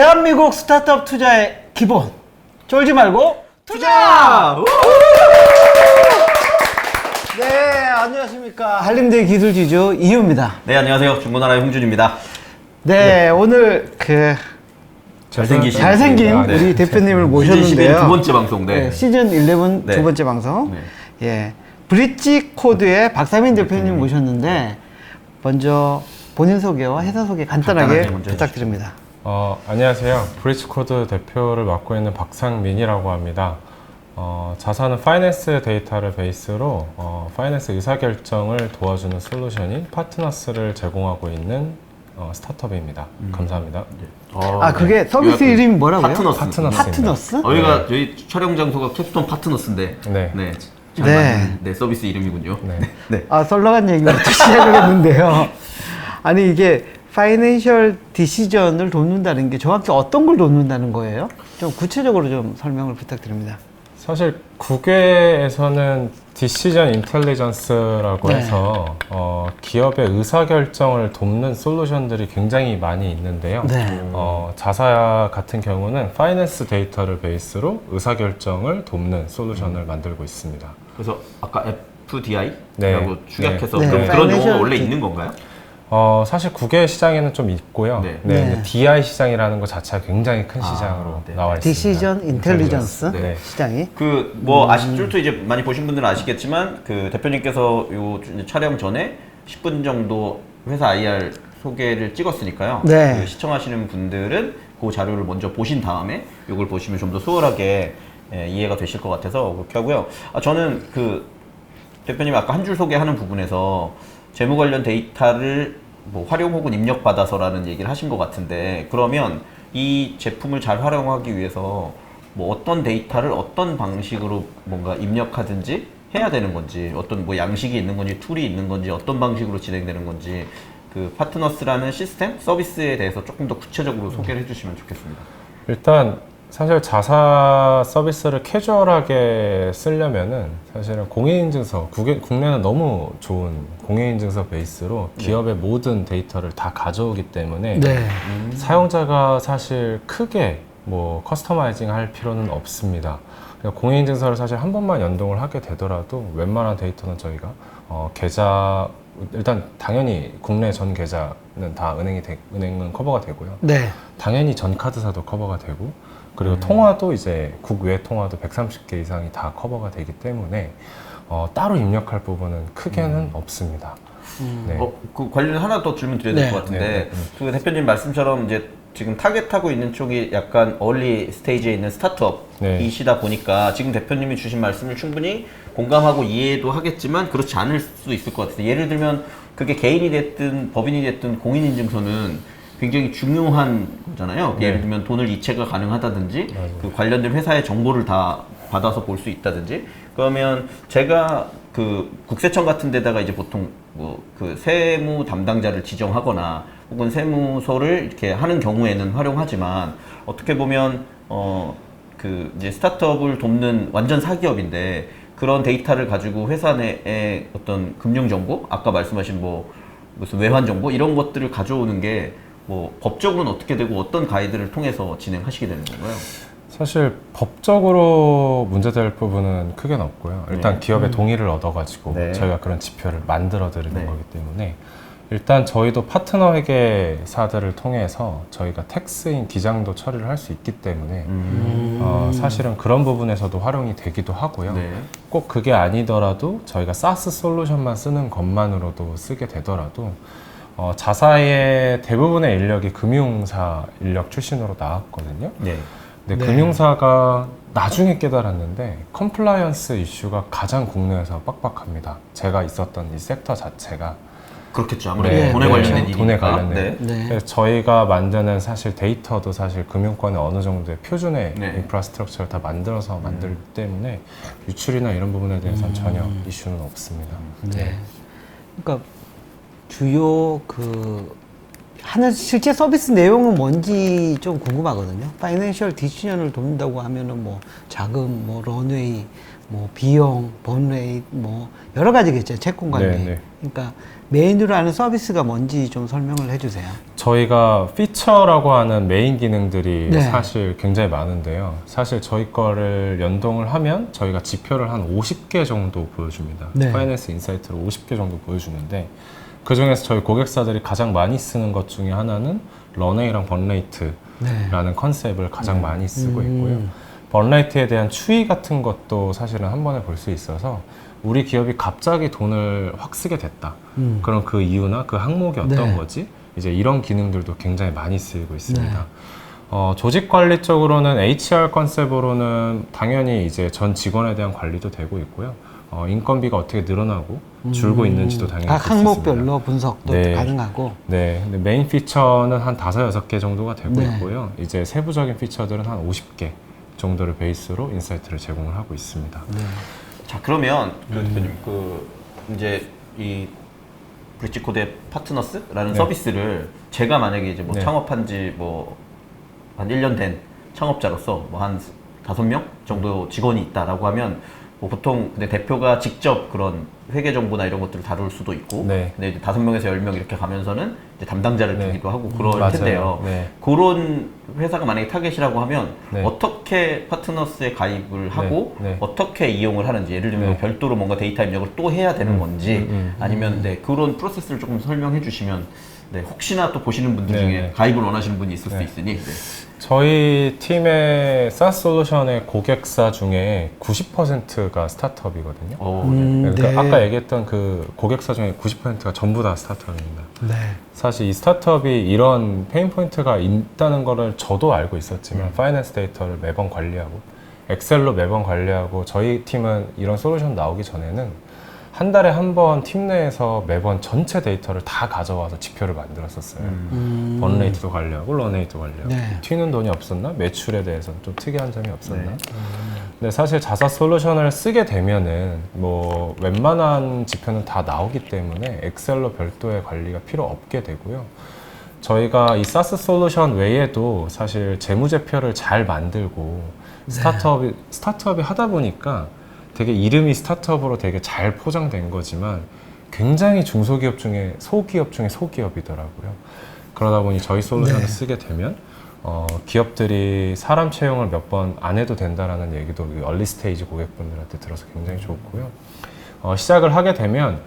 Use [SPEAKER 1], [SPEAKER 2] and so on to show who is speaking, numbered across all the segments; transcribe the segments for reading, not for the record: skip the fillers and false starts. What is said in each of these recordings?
[SPEAKER 1] 대한민국 스타트업 투자의 기본. 쫄지 말고 투자! 네, 안녕하십니까. 한림대 기술지주 이유입니다.
[SPEAKER 2] 네, 안녕하세요. 중고나라의 홍준입니다.
[SPEAKER 1] 네, 오늘 잘생긴
[SPEAKER 2] 아, 네.
[SPEAKER 1] 우리 대표님을
[SPEAKER 2] 시즌
[SPEAKER 1] 모셨는데요.
[SPEAKER 2] 11두 번째 방송. 네.
[SPEAKER 1] 네, 시즌 11
[SPEAKER 2] 네.
[SPEAKER 1] 두 번째 방송.
[SPEAKER 2] 네.
[SPEAKER 1] 예, 브릿지 코드의 박상민 대표님 모셨는데 먼저 본인 소개와 회사 소개 간단하게
[SPEAKER 2] 먼저
[SPEAKER 1] 부탁드립니다.
[SPEAKER 3] 안녕하세요. 브릿지코드 대표를 맡고 있는 박상민이라고 합니다. 자사는 파이낸스 데이터를 베이스로 파이낸스 의사결정을 도와주는 솔루션인 파트너스를 제공하고 있는 스타트업입니다. 감사합니다.
[SPEAKER 1] 그게 서비스
[SPEAKER 2] 요약해.
[SPEAKER 1] 이름이 뭐라고요?
[SPEAKER 3] 파트너스입니다.
[SPEAKER 1] 파트너스?
[SPEAKER 2] 여기가 저희 촬영 장소가 캡스톤 파트너스인데.
[SPEAKER 3] 네.
[SPEAKER 2] 네.
[SPEAKER 1] 네.
[SPEAKER 2] 네, 서비스 이름이군요.
[SPEAKER 3] 네.
[SPEAKER 2] 네.
[SPEAKER 1] 썰렁한 얘기부터 시작을 했는데요. 아니, 이게 파이낸셜 디시전을 돕는다는 게 정확히 어떤 걸 돕는다는 거예요? 좀 구체적으로 좀 설명을 부탁드립니다.
[SPEAKER 3] 사실 국외에서는 디시전 인텔리전스라고
[SPEAKER 1] 네.
[SPEAKER 3] 해서 기업의 의사결정을 돕는 솔루션들이 굉장히 많이 있는데요.
[SPEAKER 1] 네.
[SPEAKER 3] 자사 같은 경우는 파이낸스 데이터를 베이스로 의사결정을 돕는 솔루션을 만들고 있습니다.
[SPEAKER 2] 그래서 아까 FDI라고
[SPEAKER 3] 네.
[SPEAKER 2] 축약해서
[SPEAKER 1] 네.
[SPEAKER 2] 그럼
[SPEAKER 1] 네.
[SPEAKER 2] 그런 용어가
[SPEAKER 1] 파이낸셜
[SPEAKER 2] 원래 있는 건가요?
[SPEAKER 3] 사실 국외 시장에는 좀 있고요.
[SPEAKER 2] 네.
[SPEAKER 3] 네.
[SPEAKER 1] 네.
[SPEAKER 3] 근데 DI 시장이라는 것 자체가 굉장히 큰 시장으로
[SPEAKER 2] 네.
[SPEAKER 3] 나와 있습니다.
[SPEAKER 1] 디시전 인텔리전스
[SPEAKER 3] 네.
[SPEAKER 1] 시장이.
[SPEAKER 2] 쫄도 이제 많이 보신 분들은 아시겠지만 그 대표님께서 요 촬영 전에 10분 정도 회사 IR 소개를 찍었으니까요.
[SPEAKER 1] 네.
[SPEAKER 2] 그 시청하시는 분들은 그 자료를 먼저 보신 다음에 이걸 보시면 좀 더 수월하게 이해가 되실 것 같아서 그렇게 하고요. 저는 그 대표님 아까 한 줄 소개하는 부분에서 재무 관련 데이터를 뭐 활용 혹은 입력받아서라는 얘기를 하신 것 같은데, 그러면 이 제품을 잘 활용하기 위해서 뭐 어떤 데이터를 어떤 방식으로 뭔가 입력하든지 해야 되는 건지, 어떤 뭐 양식이 있는 건지 툴이 있는 건지 어떤 방식으로 진행되는 건지, 그 파트너스라는 시스템 서비스에 대해서 조금 더 구체적으로 소개를 해주시면 좋겠습니다.
[SPEAKER 3] 일단 사실 자사 서비스를 캐주얼하게 쓰려면은 사실은 공인인증서, 국내는 너무 좋은 공인인증서 베이스로 기업의 모든 데이터를 다 가져오기 때문에
[SPEAKER 1] 네.
[SPEAKER 3] 사용자가 사실 크게 뭐 커스터마이징 할 필요는 없습니다. 그러니까 공인인증서를 사실 한 번만 연동을 하게 되더라도 웬만한 데이터는 저희가 계좌, 일단 당연히 국내 전 계좌는 다 은행은 커버가 되고요.
[SPEAKER 1] 네.
[SPEAKER 3] 당연히 전 카드사도 커버가 되고, 그리고 통화도 이제 국외 통화도 130개 이상이 다 커버가 되기 때문에 따로 입력할 부분은 크게는 없습니다. 네.
[SPEAKER 2] 그 관련해 하나 더 질문 드려야 될
[SPEAKER 1] 네.
[SPEAKER 2] 것 같은데,
[SPEAKER 3] 네.
[SPEAKER 2] 그 대표님 말씀처럼 이제 지금 타겟하고 있는 쪽이 약간 얼리 스테이지에 있는 스타트업이시다 보니까 지금 대표님이 주신 말씀을 충분히 공감하고 이해도 하겠지만 그렇지 않을 수도 있을 것 같아요. 예를 들면 그게 개인이 됐든 법인이 됐든 공인인증서는 굉장히 중요한 거잖아요.
[SPEAKER 3] 네.
[SPEAKER 2] 예를 들면 돈을 이체가 가능하다든지 그 관련된 회사의 정보를 다 받아서 볼 수 있다든지, 그러면 제가 그 국세청 같은 데다가 이제 보통 뭐 그 세무 담당자를 지정하거나 혹은 세무서를 이렇게 하는 경우에는 활용하지만, 어떻게 보면 그 이제 스타트업을 돕는 완전 사기업인데 그런 데이터를 가지고 회사 내의 어떤 금융 정보, 아까 말씀하신 뭐 무슨 외환 정보 이런 것들을 가져오는 게 뭐 법적으로는 어떻게 되고 어떤 가이드를 통해서 진행하시게 되는 건가요?
[SPEAKER 3] 사실 법적으로 문제될 부분은 크게는 없고요. 일단 기업의 동의를 얻어가지고
[SPEAKER 2] 네.
[SPEAKER 3] 저희가 그런 지표를 만들어 드리는
[SPEAKER 2] 네.
[SPEAKER 3] 거기 때문에, 일단 저희도 파트너 회계사들을 통해서 저희가 텍스인 기장도 처리를 할 수 있기 때문에 사실은 그런 부분에서도 활용이 되기도 하고요.
[SPEAKER 2] 네.
[SPEAKER 3] 꼭 그게 아니더라도 저희가 사스 솔루션만 쓰는 것만으로도 쓰게 되더라도 자사의 대부분의 인력이 금융사 인력 출신으로 나왔거든요.
[SPEAKER 2] 네.
[SPEAKER 3] 근데
[SPEAKER 1] 네.
[SPEAKER 3] 금융사가 나중에 깨달았는데 컴플라이언스 이슈가 가장 국내에서 빡빡합니다. 제가 있었던 이 섹터 자체가.
[SPEAKER 2] 그렇겠죠. 아무래도
[SPEAKER 1] 네,
[SPEAKER 2] 돈에
[SPEAKER 1] 네.
[SPEAKER 2] 관련된 일이니까.
[SPEAKER 3] 돈에 관련된.
[SPEAKER 2] 네.
[SPEAKER 1] 네.
[SPEAKER 3] 그래서 저희가 만드는 사실 데이터도 사실 금융권에 어느 정도의 표준의
[SPEAKER 2] 네.
[SPEAKER 3] 인프라스트럭처를 다 만들어서 만들기 때문에 유출이나 이런 부분에 대해서는 전혀 이슈는 없습니다.
[SPEAKER 1] 네. 그러니까 주요 하는 실제 서비스 내용은 뭔지 좀 궁금하거든요. 파이낸셜 디시전을 돕는다고 하면은 뭐 자금, 뭐 런웨이, 뭐 비용, 번레이, 뭐 여러 가지겠죠. 채권 관리.
[SPEAKER 3] 네, 네.
[SPEAKER 1] 그러니까 메인으로 하는 서비스가 뭔지 좀 설명을 해주세요.
[SPEAKER 3] 저희가 피처라고 하는 메인 기능들이
[SPEAKER 1] 네.
[SPEAKER 3] 사실 굉장히 많은데요. 사실 저희 거를 연동을 하면 저희가 지표를 한 50개 정도 보여줍니다.
[SPEAKER 1] 네.
[SPEAKER 3] 파이낸스 인사이트로 50개 정도 보여주는데 그 중에서 저희 고객사들이 가장 많이 쓰는 것 중에 하나는 런웨이랑 번레이트라는 컨셉을 가장 많이 쓰고 있고요. 번레이트에 대한 추이 같은 것도 사실은 한 번에 볼 수 있어서 우리 기업이 갑자기 돈을 확 쓰게 됐다. 그럼 그 이유나 그 항목이 어떤
[SPEAKER 1] 네.
[SPEAKER 3] 거지? 이제 이런 기능들도 굉장히 많이 쓰이고 있습니다. 조직 관리 쪽으로는 HR 컨셉으로는 당연히 이제 전 직원에 대한 관리도 되고 있고요. 인건비가 어떻게 늘어나고 줄고 있는지도 당연히
[SPEAKER 1] 각
[SPEAKER 3] 볼수 있습니다.
[SPEAKER 1] 항목별로 분석도
[SPEAKER 3] 네.
[SPEAKER 1] 가능하고.
[SPEAKER 3] 네, 근데 메인 피처는 한 5-6개 정도가 되고
[SPEAKER 1] 네.
[SPEAKER 3] 있고요. 이제 세부적인 피처들은 한 50개 정도를 베이스로 인사이트를 제공을 하고 있습니다.
[SPEAKER 1] 네.
[SPEAKER 2] 자 그러면 그 대표님 그 이제 이 브릿지 코드의 파트너스라는
[SPEAKER 3] 네.
[SPEAKER 2] 서비스를 제가 만약에 이제 뭐
[SPEAKER 3] 네.
[SPEAKER 2] 창업한 지 뭐 한 1년 된 창업자로서 뭐 한 5명 정도 직원이 있다라고 하면 뭐 보통 근데 대표가 직접 그런 회계 정보나 이런 것들을 다룰 수도 있고
[SPEAKER 3] 네.
[SPEAKER 2] 근데 이제 5명에서 10명 이렇게 가면서는 이제 담당자를
[SPEAKER 3] 네.
[SPEAKER 2] 두기도 하고 그럴
[SPEAKER 3] 맞아요.
[SPEAKER 2] 텐데요.
[SPEAKER 3] 네.
[SPEAKER 2] 그런 회사가 만약에 타겟이라고 하면
[SPEAKER 3] 네.
[SPEAKER 2] 어떻게 파트너스에 가입을 하고
[SPEAKER 3] 네.
[SPEAKER 2] 어떻게 이용을 하는지 예를 들면
[SPEAKER 3] 네.
[SPEAKER 2] 별도로 뭔가 데이터 입력을 또 해야 되는 건지
[SPEAKER 3] 음.
[SPEAKER 2] 아니면 네, 그런 프로세스를 조금 설명해 주시면 네, 혹시나 또 보시는 분들
[SPEAKER 3] 네.
[SPEAKER 2] 중에 가입을 원하시는 분이 있을 수
[SPEAKER 3] 네.
[SPEAKER 2] 있으니 네.
[SPEAKER 3] 저희 팀의 SaaS 솔루션의 고객사 중에 90%가 스타트업이거든요.
[SPEAKER 2] 네.
[SPEAKER 3] 그러니까
[SPEAKER 1] 네.
[SPEAKER 3] 아까 얘기했던 그 고객사 중에 90%가 전부 다 스타트업입니다.
[SPEAKER 1] 네.
[SPEAKER 3] 사실 이 스타트업이 이런 페인 포인트가 있다는 거를 저도 알고 있었지만 파이낸스 데이터를 매번 관리하고 엑셀로 매번 관리하고 저희 팀은 이런 솔루션 나오기 전에는 한 달에 한 번 팀 내에서 매번 전체 데이터를 다 가져와서 지표를 만들었었어요. 번레이트도 관리하고 런웨이도 관리하고
[SPEAKER 1] 네.
[SPEAKER 3] 튀는 돈이 없었나? 매출에 대해서는 좀 특이한 점이 없었나?
[SPEAKER 2] 네.
[SPEAKER 3] 근데 사실 자사 솔루션을 쓰게 되면은 뭐 웬만한 지표는 다 나오기 때문에 엑셀로 별도의 관리가 필요 없게 되고요. 저희가 이 사스 솔루션 외에도 사실 재무제표를 잘 만들고 스타트업이 하다 보니까 되게 이름이 스타트업으로 되게 잘 포장된 거지만 굉장히 중소기업 중에 소기업 중에 소기업이더라고요. 그러다 보니 저희 솔루션을
[SPEAKER 1] 네.
[SPEAKER 3] 쓰게 되면 기업들이 사람 채용을 몇 번 안 해도 된다라는 얘기도 얼리 스테이지 고객분들한테 들어서 굉장히 좋고요. 시작을 하게 되면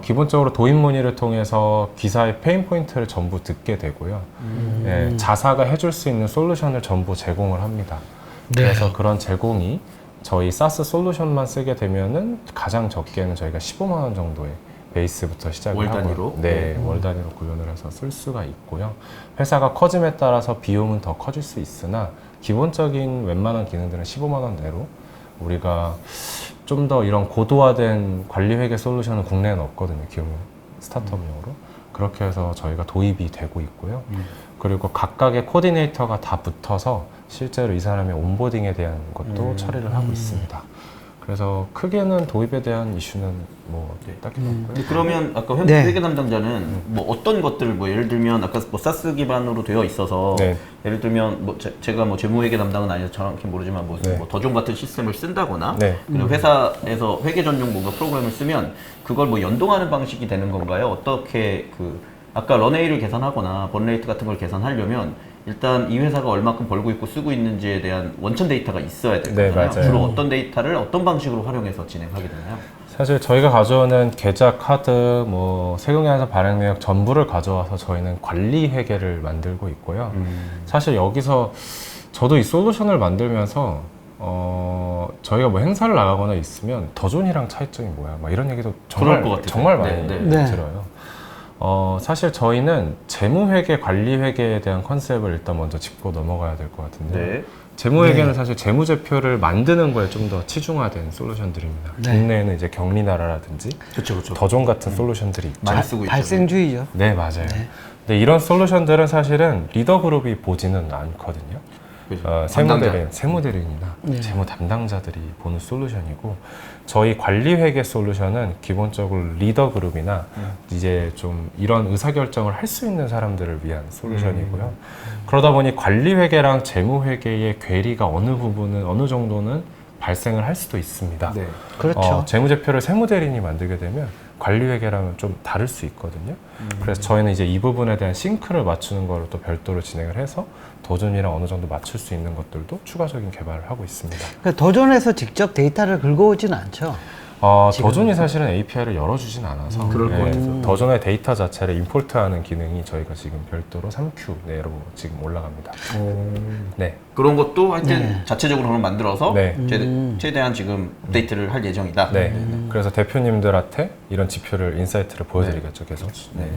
[SPEAKER 3] 기본적으로 도입 문의를 통해서 기사의 페인 포인트를 전부 듣게 되고요. 예, 자사가 해줄 수 있는 솔루션을 전부 제공을 합니다.
[SPEAKER 1] 네.
[SPEAKER 3] 그래서 그런 제공이 저희 사스 솔루션만 쓰게 되면은 가장 적게는 저희가 15만 원 정도의 베이스부터 시작을
[SPEAKER 2] 월
[SPEAKER 3] 하고요.
[SPEAKER 2] 단위로?
[SPEAKER 3] 네, 월 단위로 구현을 해서 쓸 수가 있고요. 회사가 커짐에 따라서 비용은 더 커질 수 있으나 기본적인 웬만한 기능들은 15만 원 내로 우리가 좀 더 이런 고도화된 관리회계 솔루션은 국내에는 없거든요. 기업 스타트업용으로. 그렇게 해서 저희가 도입이 되고 있고요. 그리고 각각의 코디네이터가 다 붙어서 실제로 이 사람의 온보딩에 대한 것도 처리를 하고 있습니다. 그래서 크게는 도입에 대한 이슈는 뭐 딱히 없고요.
[SPEAKER 2] 근데 그러면 아까
[SPEAKER 1] 네.
[SPEAKER 2] 회계 담당자는 뭐 어떤 것들을 뭐 예를 들면 아까 뭐 사스 기반으로 되어 있어서
[SPEAKER 3] 네.
[SPEAKER 2] 예를 들면 뭐 제가 뭐 재무회계 담당은 아니어서 정확히 모르지만 뭐,
[SPEAKER 3] 네.
[SPEAKER 2] 뭐 더종 같은 시스템을 쓴다거나
[SPEAKER 3] 네.
[SPEAKER 2] 그리고 회사에서 회계 전용 뭔가 프로그램을 쓰면 그걸 뭐 연동하는 방식이 되는 건가요? 어떻게 그 아까 런웨이를 계산하거나 번레이트 같은 걸 계산하려면 일단 이 회사가 얼마큼 벌고 있고 쓰고 있는지에 대한 원천 데이터가 있어야
[SPEAKER 3] 네,
[SPEAKER 2] 되잖아요.
[SPEAKER 3] 맞아요.
[SPEAKER 2] 주로 어떤 데이터를 어떤 방식으로 활용해서 진행하게 되나요?
[SPEAKER 3] 사실 저희가 가져오는 계좌, 카드, 뭐 세금계산서 발행 내역 전부를 가져와서 저희는 관리 회계를 만들고 있고요. 사실 여기서 저도 이 솔루션을 만들면서 저희가 뭐 행사를 나가거나 있으면 더존이랑 차이점이 뭐야? 막 이런 얘기도
[SPEAKER 2] 그럴 것 같아요.
[SPEAKER 3] 정말 많이
[SPEAKER 2] 네,
[SPEAKER 1] 네.
[SPEAKER 3] 들어요. 사실 저희는 재무회계, 관리회계에 대한 컨셉을 일단 먼저 짚고 넘어가야 될 것 같은데
[SPEAKER 2] 네.
[SPEAKER 3] 재무회계는
[SPEAKER 1] 네.
[SPEAKER 3] 사실 재무제표를 만드는 거에 좀 더 치중화된 솔루션들입니다.
[SPEAKER 1] 네.
[SPEAKER 3] 국내에는 이제 경리나라라든지
[SPEAKER 2] 그렇죠, 그렇죠.
[SPEAKER 3] 더존 같은 솔루션들이 있죠.
[SPEAKER 2] 많이 쓰고 있죠.
[SPEAKER 1] 발생주의죠.
[SPEAKER 3] 네, 맞아요. 근데 이런 솔루션들은 사실은 리더 그룹이 보지는 않거든요.
[SPEAKER 2] 그죠.
[SPEAKER 3] 세무대리인이나
[SPEAKER 1] 네.
[SPEAKER 3] 재무 담당자들이 보는 솔루션이고 저희 관리회계 솔루션은 기본적으로 리더 그룹이나 이제 좀 이런 의사결정을 할 수 있는 사람들을 위한 솔루션이고요. 그러다 보니 관리회계랑 재무회계의 괴리가 어느 정도는 발생을 할 수도 있습니다.
[SPEAKER 2] 네.
[SPEAKER 1] 그렇죠.
[SPEAKER 3] 재무제표를 세무대리인이 만들게 되면 관리회계랑은 좀 다를 수 있거든요. 그래서 저희는 이제 이 부분에 대한 싱크를 맞추는 거를 또 별도로 진행을 해서 도전이랑 어느 정도 맞출 수 있는 것들도 추가적인 개발을 하고 있습니다.
[SPEAKER 1] 그러니까 도전에서 직접 데이터를 긁어오진 않죠. 지금.
[SPEAKER 3] 더존이 사실은 API를 열어주진 않아서
[SPEAKER 2] 그럴 것 같아서.
[SPEAKER 3] 더존의 데이터 자체를 임포트하는 기능이 저희가 지금 별도로 3Q 내로 지금 올라갑니다. 네.
[SPEAKER 2] 그런 것도 하여튼
[SPEAKER 1] 네.
[SPEAKER 2] 자체적으로 그럼 만들어서
[SPEAKER 3] 네.
[SPEAKER 2] 최대한 지금 업데이트를 할 예정이다.
[SPEAKER 3] 네. 그래서 대표님들한테 이런 지표를 인사이트를 보여드리겠죠, 계속. 네.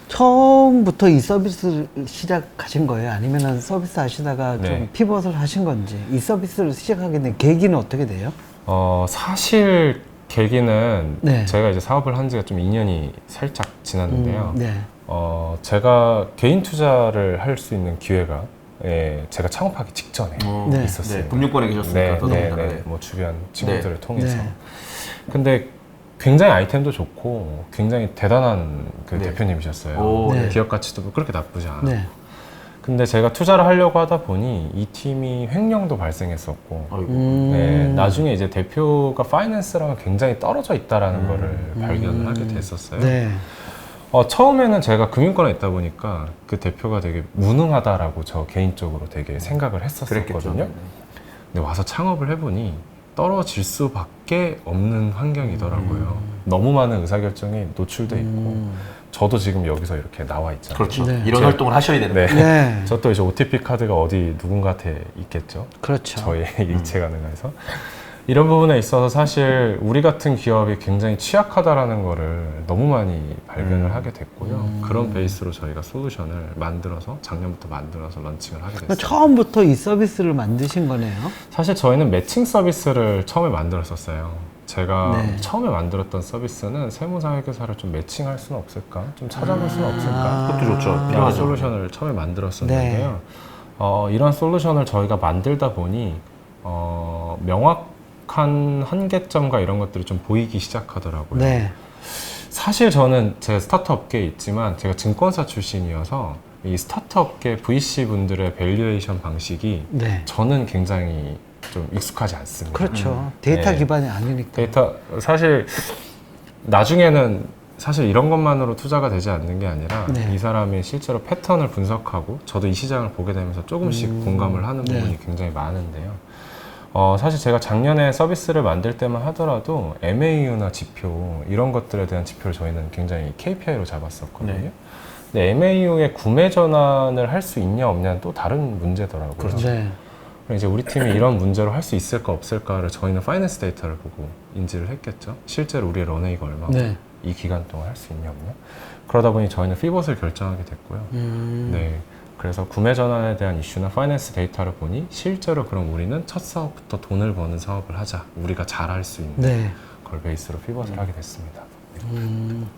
[SPEAKER 1] 처음부터 이 서비스를 시작하신 거예요? 아니면 서비스 하시다가
[SPEAKER 3] 네.
[SPEAKER 1] 좀 피벗을 하신 건지 이 서비스를 시작하게 된 계기는 어떻게 돼요?
[SPEAKER 3] 사실 계기는
[SPEAKER 1] 네.
[SPEAKER 3] 제가 이제 사업을 한 지가 좀 2년이 살짝 지났는데요.
[SPEAKER 1] 네.
[SPEAKER 3] 제가 개인 투자를 할 수 있는 기회가 제가 창업하기 직전에
[SPEAKER 1] 네.
[SPEAKER 3] 있었어요.
[SPEAKER 2] 네, 금융권에 계셨으니까 더더군다나. 네.
[SPEAKER 3] 뭐 주변 친구들을
[SPEAKER 2] 네.
[SPEAKER 3] 통해서.
[SPEAKER 1] 네.
[SPEAKER 3] 근데 굉장히 아이템도 좋고 굉장히 대단한 그
[SPEAKER 2] 네.
[SPEAKER 3] 대표님이셨어요.
[SPEAKER 2] 오,
[SPEAKER 1] 네.
[SPEAKER 3] 기업 가치도 그렇게 나쁘지 않아요.
[SPEAKER 1] 네.
[SPEAKER 3] 근데 제가 투자를 하려고 하다 보니 이 팀이 횡령도 발생했었고
[SPEAKER 2] 아이고.
[SPEAKER 3] 네, 나중에 이제 대표가 파이낸스랑은 굉장히 떨어져 있다라는 거를 발견을 하게 됐었어요.
[SPEAKER 1] 네.
[SPEAKER 3] 처음에는 제가 금융권에 있다 보니까 그 대표가 되게 무능하다라고 저 개인적으로 되게 생각을
[SPEAKER 2] 그랬겠죠.
[SPEAKER 3] 했었거든요. 근데 와서 창업을 해보니 떨어질 수밖에 없는 환경이더라고요. 너무 많은 의사결정이 노출돼 있고 저도 지금 여기서 이렇게 나와 있잖아요.
[SPEAKER 2] 그렇죠.
[SPEAKER 1] 네.
[SPEAKER 2] 이런 활동을 하셔야 되는
[SPEAKER 3] 네.
[SPEAKER 2] 거예요.
[SPEAKER 1] 네.
[SPEAKER 3] 저 또 이제 OTP 카드가 어디 누군가한테 있겠죠.
[SPEAKER 1] 그렇죠.
[SPEAKER 3] 저희 일체 가능해서 이런 부분에 있어서 사실 우리 같은 기업이 굉장히 취약하다라는 거를 너무 많이 발견을 하게 됐고요. 그런 베이스로 저희가 솔루션을 만들어서 작년부터 만들어서 런칭을 하게
[SPEAKER 1] 그러니까
[SPEAKER 3] 됐어요.
[SPEAKER 1] 처음부터 이 서비스를 만드신 거네요.
[SPEAKER 3] 사실 저희는 매칭 서비스를 처음에 만들었었어요. 제가
[SPEAKER 1] 네.
[SPEAKER 3] 처음에 만들었던 서비스는 세무사 회계사를 좀 매칭할 수는 없을까? 좀 찾아볼 수는 없을까?
[SPEAKER 2] 그것도 좋죠.
[SPEAKER 3] 이런
[SPEAKER 2] 필요하죠.
[SPEAKER 3] 솔루션을 처음에 만들었었는데요. 이런 솔루션을 저희가 만들다 보니 명확한 한계점과 이런 것들이 좀 보이기 시작하더라고요.
[SPEAKER 1] 네.
[SPEAKER 3] 사실 저는 제가 스타트업 업계에 있지만 제가 증권사 출신이어서 이 스타트업 업계 VC 분들의 밸류에이션 방식이
[SPEAKER 1] 네.
[SPEAKER 3] 저는 굉장히 좀 익숙하지 않습니다.
[SPEAKER 1] 그렇죠. 데이터
[SPEAKER 3] 네.
[SPEAKER 1] 기반이 아니니까.
[SPEAKER 3] 데이터 사실 나중에는 사실 이런 것만으로 투자가 되지 않는 게 아니라
[SPEAKER 1] 네.
[SPEAKER 3] 이 사람이 실제로 패턴을 분석하고 저도 이 시장을 보게 되면서 조금씩 공감을 하는
[SPEAKER 1] 네.
[SPEAKER 3] 부분이 굉장히 많은데요. 사실 제가 작년에 서비스를 만들 때만 하더라도 MAU나 지표 이런 것들에 대한 지표를 저희는 굉장히 KPI로 잡았었거든요.
[SPEAKER 2] 네.
[SPEAKER 3] 근데 MAU의 구매 전환을 할 수 있냐 없냐는 또 다른 문제더라고요.
[SPEAKER 2] 그렇죠.
[SPEAKER 1] 네.
[SPEAKER 3] 이제 우리 팀이 이런 문제로 할 수 있을까 없을까를 저희는 파이낸스 데이터를 보고 인지를 했겠죠. 실제로 우리의 런웨이가 얼마고
[SPEAKER 1] 네.
[SPEAKER 3] 이 기간 동안 할 수 있냐 없냐. 그러다 보니 저희는 피벗을 결정하게 됐고요. 네. 그래서 구매 전환에 대한 이슈나 파이낸스 데이터를 보니 실제로 그럼 우리는 첫 사업부터 돈을 버는 사업을 하자. 우리가 잘할 수 있는
[SPEAKER 1] 네.
[SPEAKER 3] 걸 베이스로 피벗을 하게 됐습니다.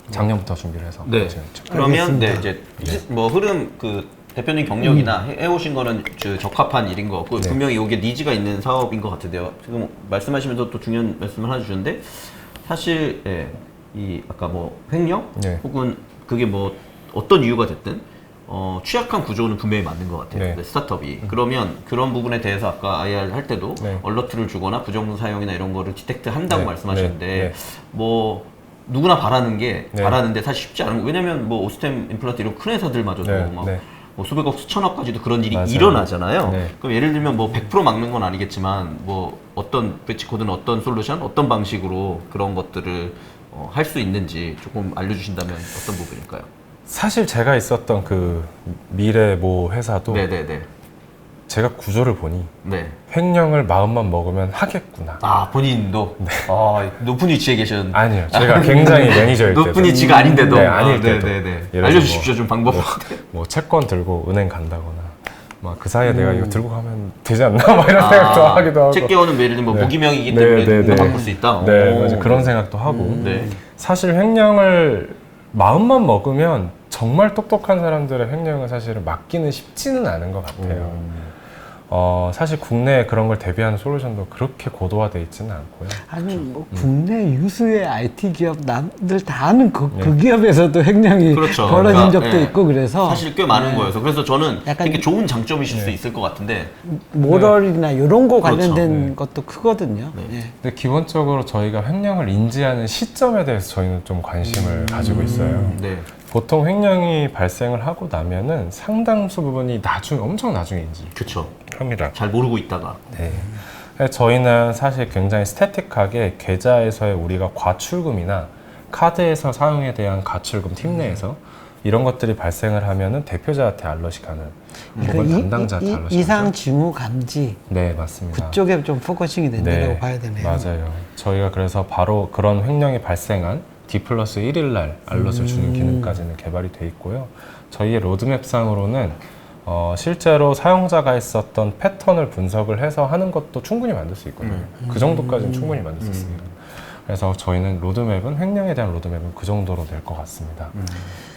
[SPEAKER 3] 작년부터 준비를 해서
[SPEAKER 2] 네.
[SPEAKER 3] 진행했죠.
[SPEAKER 2] 그러면 네,
[SPEAKER 1] 알겠습니다.
[SPEAKER 2] 이제 뭐 흐름 그 대표님 경력이나 해오신 거는 적합한 일인 것 같고
[SPEAKER 3] 네.
[SPEAKER 2] 분명히 이게 니즈가 있는 사업인 것 같은데요. 지금 말씀하시면서 또 중요한 말씀을 하나 주셨는데 사실 이 아까 뭐 횡령
[SPEAKER 3] 네.
[SPEAKER 2] 혹은 그게 뭐 어떤 이유가 됐든 취약한 구조는 분명히 맞는 것 같아요.
[SPEAKER 3] 네.
[SPEAKER 2] 네, 스타트업이. 그러면 그런 부분에 대해서 아까 IR 할 때도
[SPEAKER 3] 네.
[SPEAKER 2] 얼러트를 주거나 부정부 사용이나 이런 거를 디텍트 한다고
[SPEAKER 3] 네.
[SPEAKER 2] 말씀하셨는데
[SPEAKER 3] 네. 네.
[SPEAKER 2] 뭐 누구나 바라는
[SPEAKER 3] 네.
[SPEAKER 2] 바라는데 사실 쉽지 않은 거. 왜냐면 뭐 오스템 임플란트 이런 큰 회사들마저도
[SPEAKER 3] 네.
[SPEAKER 2] 막
[SPEAKER 3] 네.
[SPEAKER 2] 뭐 수백억 수천억까지도 그런 일이
[SPEAKER 3] 맞아요.
[SPEAKER 2] 일어나잖아요.
[SPEAKER 3] 네.
[SPEAKER 2] 그럼 예를 들면 뭐 100% 막는 건 아니겠지만 뭐 어떤 배치 코드는 어떤 솔루션, 어떤 방식으로 그런 것들을 할 수 있는지 조금 알려주신다면 어떤 부분일까요?
[SPEAKER 3] 사실 제가 있었던 그 미래 모 회사도
[SPEAKER 2] 네네네.
[SPEAKER 3] 제가 구조를 보니
[SPEAKER 2] 네.
[SPEAKER 3] 횡령을 마음만 먹으면 하겠구나.
[SPEAKER 2] 아 본인도 높은 위치에 계셨는데
[SPEAKER 3] 아니요, 제가 굉장히 매니저일 때도
[SPEAKER 2] 높은 위치가 아닌데도
[SPEAKER 3] 네, 아닐 때도
[SPEAKER 2] 네네네.
[SPEAKER 3] 예를
[SPEAKER 2] 알려주십시오
[SPEAKER 3] 들어
[SPEAKER 2] 좀 방법.
[SPEAKER 3] 뭐 채권 들고 은행 간다거나 막 그 사이에 내가 이거 들고 가면 되지 않나 막 이런 생각도 하기도 하고.
[SPEAKER 2] 책계원은 예를 들면 뭐
[SPEAKER 3] 네.
[SPEAKER 2] 무기명이기
[SPEAKER 3] 네,
[SPEAKER 2] 때문에
[SPEAKER 3] 네,
[SPEAKER 2] 누가
[SPEAKER 3] 네.
[SPEAKER 2] 바꿀 수 있다.
[SPEAKER 3] 네,
[SPEAKER 2] 오.
[SPEAKER 3] 맞아 그런 생각도 하고.
[SPEAKER 2] 네.
[SPEAKER 3] 사실 횡령을 마음만 먹으면 정말 똑똑한 사람들의 횡령을 사실은 막기는 쉽지는 않은 것 같아요. 사실 국내에 그런 걸 대비하는 솔루션도 그렇게 고도화되어 있지는 않고요.
[SPEAKER 1] 아니 뭐 국내 유수의 IT 기업 남들 다 아는 그 기업에서도 횡령이
[SPEAKER 2] 그렇죠.
[SPEAKER 1] 벌어진
[SPEAKER 2] 그러니까,
[SPEAKER 1] 적도
[SPEAKER 2] 예.
[SPEAKER 1] 있고 그래서
[SPEAKER 2] 사실 꽤 많은 거여서 그래서 저는
[SPEAKER 1] 약간
[SPEAKER 2] 되게 좋은 장점이실 수 있을 것 같은데
[SPEAKER 1] 모럴이나 이런 거
[SPEAKER 2] 그렇죠.
[SPEAKER 1] 관련된 것도 크거든요. 예.
[SPEAKER 3] 근데 기본적으로 저희가 횡령을 인지하는 시점에 대해서 저희는 좀 관심을 가지고 있어요.
[SPEAKER 2] 네.
[SPEAKER 3] 보통 횡령이 발생을 하고 나면은 상당수 부분이 엄청 나중에
[SPEAKER 2] 그렇죠.
[SPEAKER 3] 인지합니다.
[SPEAKER 2] 잘 모르고 있다가
[SPEAKER 3] 네. 그래서 저희는 사실 굉장히 스태틱하게 계좌에서의 우리가 과출금이나 카드에서 사용에 대한 가출금 팀 내에서 이런 것들이 발생을 하면은 대표자한테 알럿이 가는 혹은 담당자한테 알럿이
[SPEAKER 1] 이상
[SPEAKER 3] 가죠.
[SPEAKER 1] 징후 감지
[SPEAKER 3] 네, 맞습니다.
[SPEAKER 1] 그쪽에 좀 포커싱이 된다고 봐야 되네요.
[SPEAKER 3] 맞아요. 저희가 그래서 바로 그런 횡령이 발생한 D+1 일날 알럿을 주는 기능까지는 개발이 돼 있고요. 저희의 로드맵상으로는 실제로 사용자가 했었던 패턴을 분석을 해서 하는 것도 충분히 만들 수 있거든요. 그 정도까지는 충분히 만들 수 있습니다. 그래서 저희는 로드맵은 횡령에 대한 로드맵은 그 정도로 될 것 같습니다.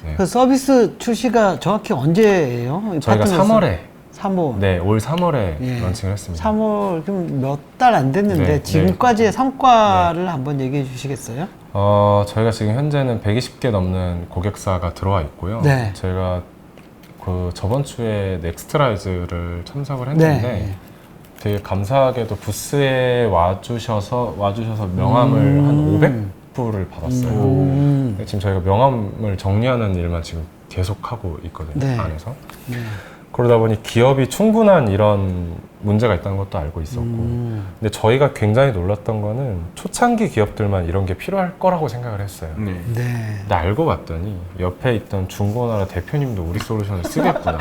[SPEAKER 3] 네.
[SPEAKER 1] 그 서비스 출시가 정확히 언제예요?
[SPEAKER 3] 저희가
[SPEAKER 1] 파트너에서?
[SPEAKER 3] 3월에
[SPEAKER 1] 3월.
[SPEAKER 3] 네, 올 3월에
[SPEAKER 1] 예.
[SPEAKER 3] 런칭을 했습니다.
[SPEAKER 1] 3월 그럼 몇 달 안 됐는데
[SPEAKER 3] 네,
[SPEAKER 1] 지금까지의 성과를 한번 얘기해 주시겠어요?
[SPEAKER 3] 저희가 지금 현재는 120개 넘는 고객사가 들어와 있고요.
[SPEAKER 1] 네.
[SPEAKER 3] 저희가 그 저번 주에 넥스트라이즈를 참석을 했는데
[SPEAKER 1] 네.
[SPEAKER 3] 되게 감사하게도 부스에 와주셔서 명함을 한 500부를 받았어요. 지금 저희가 명함을 정리하는 일만 지금 계속 하고 있거든요.
[SPEAKER 1] 네.
[SPEAKER 3] 안에서.
[SPEAKER 1] 네.
[SPEAKER 3] 그러다 보니 기업이 충분한 이런 문제가 있다는 것도 알고 있었고 근데 저희가 굉장히 놀랐던 거는 초창기 기업들만 이런 게 필요할 거라고 생각을 했어요.
[SPEAKER 2] 네.
[SPEAKER 1] 네.
[SPEAKER 3] 근데 알고 봤더니 옆에 있던 중고나라 대표님도 우리 솔루션을 쓰겠구나.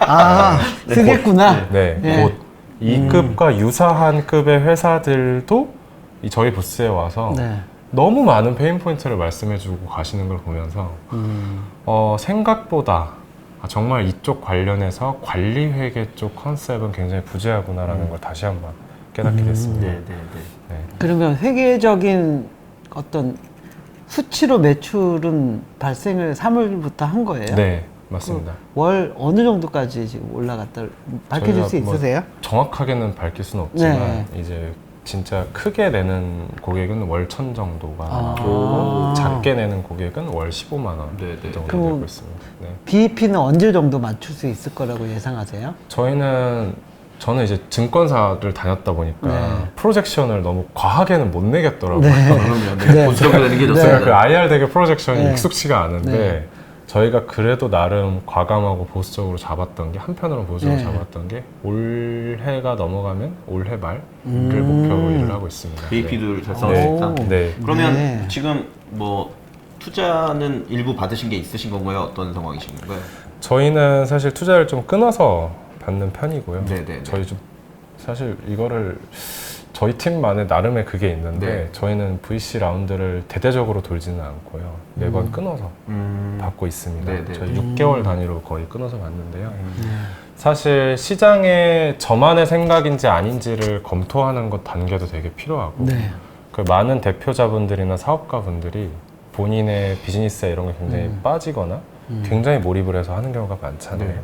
[SPEAKER 1] 아, 쓰겠구나.
[SPEAKER 3] 네,
[SPEAKER 1] 네.
[SPEAKER 3] 곧 2급과 유사한 급의 회사들도 이 저희 부스에 와서
[SPEAKER 1] 네.
[SPEAKER 3] 너무 많은 페인 포인트를 말씀해주고 가시는 걸 보면서 생각보다 정말 이쪽 관련해서 관리 회계 쪽 컨셉은 굉장히 부재하구나라는 걸 다시 한번 깨닫게 됐습니다.
[SPEAKER 2] 네, 네, 네.
[SPEAKER 3] 네.
[SPEAKER 1] 그러면 회계적인 어떤 수치로 매출은 발생을 3월부터 한 거예요?
[SPEAKER 3] 네, 맞습니다.
[SPEAKER 1] 월 어느 정도까지 지금 올라갔다 밝혀줄
[SPEAKER 3] 저희가
[SPEAKER 1] 수 있으세요?
[SPEAKER 3] 정확하게는 밝힐 수는 없지만
[SPEAKER 1] 네.
[SPEAKER 3] 이제 진짜 크게 내는 고객은 월 1,000 정도가
[SPEAKER 1] 아.
[SPEAKER 3] 나오고 작게 내는 고객은 월 15만 원
[SPEAKER 2] 네, 네.
[SPEAKER 3] 정도
[SPEAKER 1] 그럼
[SPEAKER 3] 되고 있습니다. 네.
[SPEAKER 1] BEP는 언제 정도 맞출 수 있을 거라고 예상하세요?
[SPEAKER 3] 저는 이제 증권사를 다녔다 보니까
[SPEAKER 1] 네.
[SPEAKER 3] 프로젝션을 너무 과하게는 못 내겠더라고요.
[SPEAKER 2] 그럼요. 네.
[SPEAKER 1] 네.
[SPEAKER 2] 본격적으로 되는 게
[SPEAKER 3] 제가
[SPEAKER 2] 좋습니다.
[SPEAKER 3] 그 IR 대개 프로젝션이
[SPEAKER 1] 네.
[SPEAKER 3] 익숙치가 않은데
[SPEAKER 1] 네.
[SPEAKER 3] 저희가 그래도 나름 과감하고 보수적으로 잡았던 게 한편으로 보수적으로
[SPEAKER 1] 네.
[SPEAKER 3] 잡았던 게 올해가 넘어가면 올해 말을 목표로 일을 하고 있습니다.
[SPEAKER 2] BAP도
[SPEAKER 3] 네.
[SPEAKER 2] 달성하셨다.
[SPEAKER 3] 네.
[SPEAKER 2] 그러면
[SPEAKER 1] 네.
[SPEAKER 2] 지금 뭐 투자는 일부 받으신 게 있으신 건가요? 어떤 상황이신 건가요?
[SPEAKER 3] 저희는 사실 투자를 좀 끊어서 받는 편이고요.
[SPEAKER 2] 네네.
[SPEAKER 3] 저희 좀 사실 이거를 저희 팀만의 나름의 그게 있는데
[SPEAKER 2] 네.
[SPEAKER 3] 저희는 VC 라운드를 대대적으로 돌지는 않고요. 매번 끊어서 받고 있습니다.
[SPEAKER 2] 네네.
[SPEAKER 3] 저희 6개월 단위로 거의 끊어서 받는데요. 사실 시장에 저만의 생각인지 아닌지를 검토하는 것 단계도 되게 필요하고
[SPEAKER 1] 네.
[SPEAKER 3] 그 많은 대표자분들이나 사업가분들이 본인의 비즈니스에 이런 게 굉장히 빠지거나 굉장히 몰입을 해서 하는 경우가 많잖아요.
[SPEAKER 2] 네.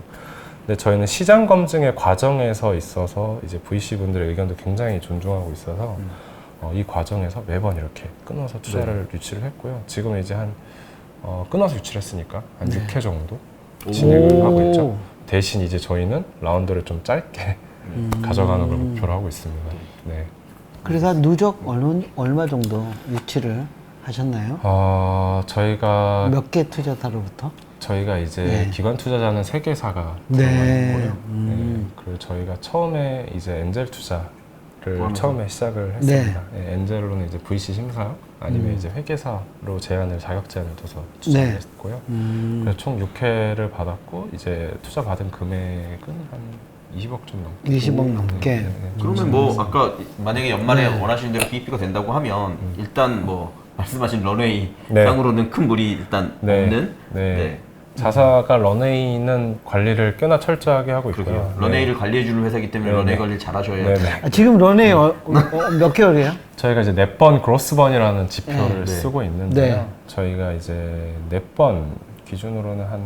[SPEAKER 3] 근데 저희는 시장 검증의 과정에서 있어서 이제 VC 분들의 의견도 굉장히 존중하고 있어서 이 과정에서 매번 이렇게 끊어서 투자를 유치를 했고요. 지금 이제 끊어서 유치를 했으니까 한 6회 정도 진행을 하고 있죠. 대신 이제 저희는 라운드를 좀 짧게 가져가는 걸 목표로 하고 있습니다. 네.
[SPEAKER 1] 그래서 한 누적 얼마 정도 유치를 하셨나요?
[SPEAKER 3] 저희가
[SPEAKER 1] 몇 개 투자자로부터?
[SPEAKER 3] 이제
[SPEAKER 1] 네.
[SPEAKER 3] 기관 투자자는 3개사가
[SPEAKER 1] 네.
[SPEAKER 3] 들어가 있고요. 네. 그리고 저희가 처음에 이제 엔젤 투자를 처음에 시작을 했습니다. 네, 엔젤로는 이제 VC 심사역 아니면 이제 회계사로 자격 제한을 둬서 투자를
[SPEAKER 1] 네.
[SPEAKER 3] 했고요. 그래서 총 6회를 받았고 이제 투자 받은 금액은 한 20억 좀 넘게.
[SPEAKER 1] 20억 넘게.
[SPEAKER 2] 그러면 뭐 아까 만약에 연말에 원하시는 대로 BEP가 된다고 하면 일단 뭐 말씀하신 런웨이
[SPEAKER 3] 네.
[SPEAKER 2] 상으로는 큰 무리 일단
[SPEAKER 3] 네.
[SPEAKER 2] 없는
[SPEAKER 3] 네. 자사가 런웨이는 관리를 꽤나 철저하게 하고 있고요.
[SPEAKER 2] 그러게요. 런웨이를 관리해주는 회사이기 때문에
[SPEAKER 3] 네.
[SPEAKER 2] 런웨이 관리를 잘하셔야
[SPEAKER 3] 네.
[SPEAKER 2] 돼요.
[SPEAKER 3] 네.
[SPEAKER 1] 아, 지금 런웨이 몇 개월이에요?
[SPEAKER 3] 저희가 이제 넷번 그로스번이라는 지표를
[SPEAKER 2] 네.
[SPEAKER 3] 쓰고 있는데요.
[SPEAKER 1] 네.
[SPEAKER 3] 저희가 이제 넷번 기준으로는 한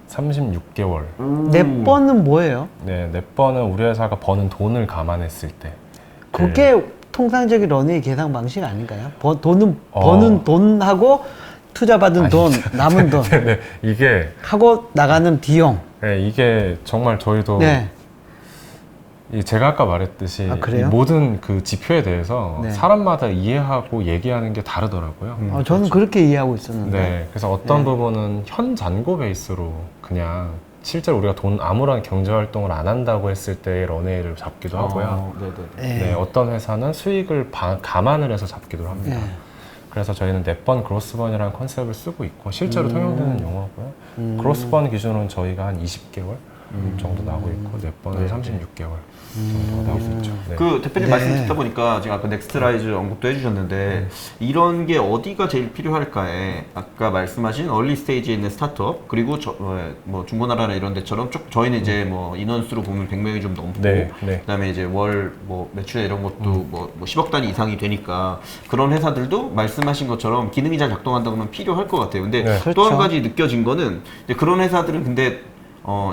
[SPEAKER 3] 36개월.
[SPEAKER 1] 내 번은 뭐예요?
[SPEAKER 3] 네, 내 번은 우리 회사가 버는 돈을 감안했을 때.
[SPEAKER 1] 그게 통상적인 런웨이 계산 방식 아닌가요? 돈은
[SPEAKER 3] 어.
[SPEAKER 1] 버는 돈하고 투자받은 돈, 남은 돈
[SPEAKER 3] 네, 이게
[SPEAKER 1] 하고 나가는 비용.
[SPEAKER 3] 네, 이게 정말 저희도
[SPEAKER 1] 네.
[SPEAKER 3] 제가 아까 말했듯이
[SPEAKER 1] 아, 그래요?
[SPEAKER 3] 이 모든 그 지표에 대해서
[SPEAKER 1] 네.
[SPEAKER 3] 사람마다 이해하고 얘기하는 게 다르더라고요.
[SPEAKER 1] 저는 그렇게 이해하고 있었는데.
[SPEAKER 3] 네, 그래서 어떤
[SPEAKER 1] 네.
[SPEAKER 3] 부분은 현 잔고 베이스로 그냥 실제로 우리가 돈 아무런 경제 활동을 안 한다고 했을 때의 런웨이를 잡기도 하고요.
[SPEAKER 2] 네네.
[SPEAKER 1] 네.
[SPEAKER 3] 네, 어떤 회사는 수익을 감안을 해서 잡기도 합니다.
[SPEAKER 1] 네.
[SPEAKER 3] 그래서 저희는 넷번 그로스번이라는 컨셉을 쓰고 있고 실제로 통용되는 용어고요. 그로스번 기준으로는 저희가 한 20개월 정도 나오고 있고 넷번은 36개월 정도 나오고 있죠. 네.
[SPEAKER 2] 그 대표님
[SPEAKER 1] 네.
[SPEAKER 2] 말씀 듣다 보니까 지금 아까 넥스트라이즈 언급도 해주셨는데 이런 게 어디가 제일 필요할까에 아까 말씀하신 얼리 스테이지에 있는 스타트업 그리고 뭐 중고나라나 이런 데처럼 저희는 이제 뭐 인원수로 보면 100명이 좀 넘고
[SPEAKER 3] 네, 네.
[SPEAKER 2] 그다음에 이제 월 뭐 매출 이런 것도 뭐 10억 단위 이상이 되니까 그런 회사들도 말씀하신 것처럼 기능이 잘 작동한다 그러면 필요할 것 같아요. 근데
[SPEAKER 3] 네.
[SPEAKER 2] 또 한
[SPEAKER 1] 그렇죠.
[SPEAKER 2] 가지 느껴진 거는 이제 그런 회사들은 근데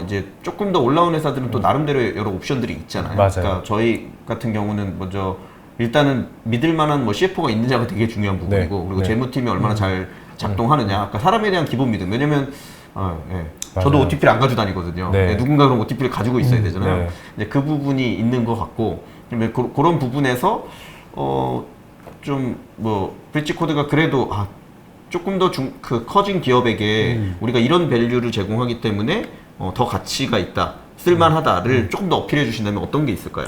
[SPEAKER 2] 이제 조금 더 올라온 회사들은 또 나름대로 여러 옵션들이 있잖아요.
[SPEAKER 3] 맞아요.
[SPEAKER 2] 그러니까 저희 같은 경우는 먼저 일단은 믿을 만한 뭐 CFO가 있느냐가 되게 중요한 부분이고
[SPEAKER 3] 네.
[SPEAKER 2] 그리고
[SPEAKER 3] 네.
[SPEAKER 2] 재무팀이 얼마나 잘 작동하느냐. 아까 사람에 대한 기본 믿음. 왜냐면 저도
[SPEAKER 3] 맞아요.
[SPEAKER 2] OTP를 안 가져다니거든요.
[SPEAKER 3] 네.
[SPEAKER 2] 누군가 그럼 OTP를 가지고 있어야 되잖아요.
[SPEAKER 3] 네.
[SPEAKER 2] 이제 그 부분이 있는 것 같고 그런 부분에서 좀 뭐 브릿지 코드가 그래도 조금 더 커진 기업에게 우리가 이런 밸류를 제공하기 때문에 더 가치가 있다, 쓸만하다를 조금 더 어필해 주신다면 어떤 게 있을까요?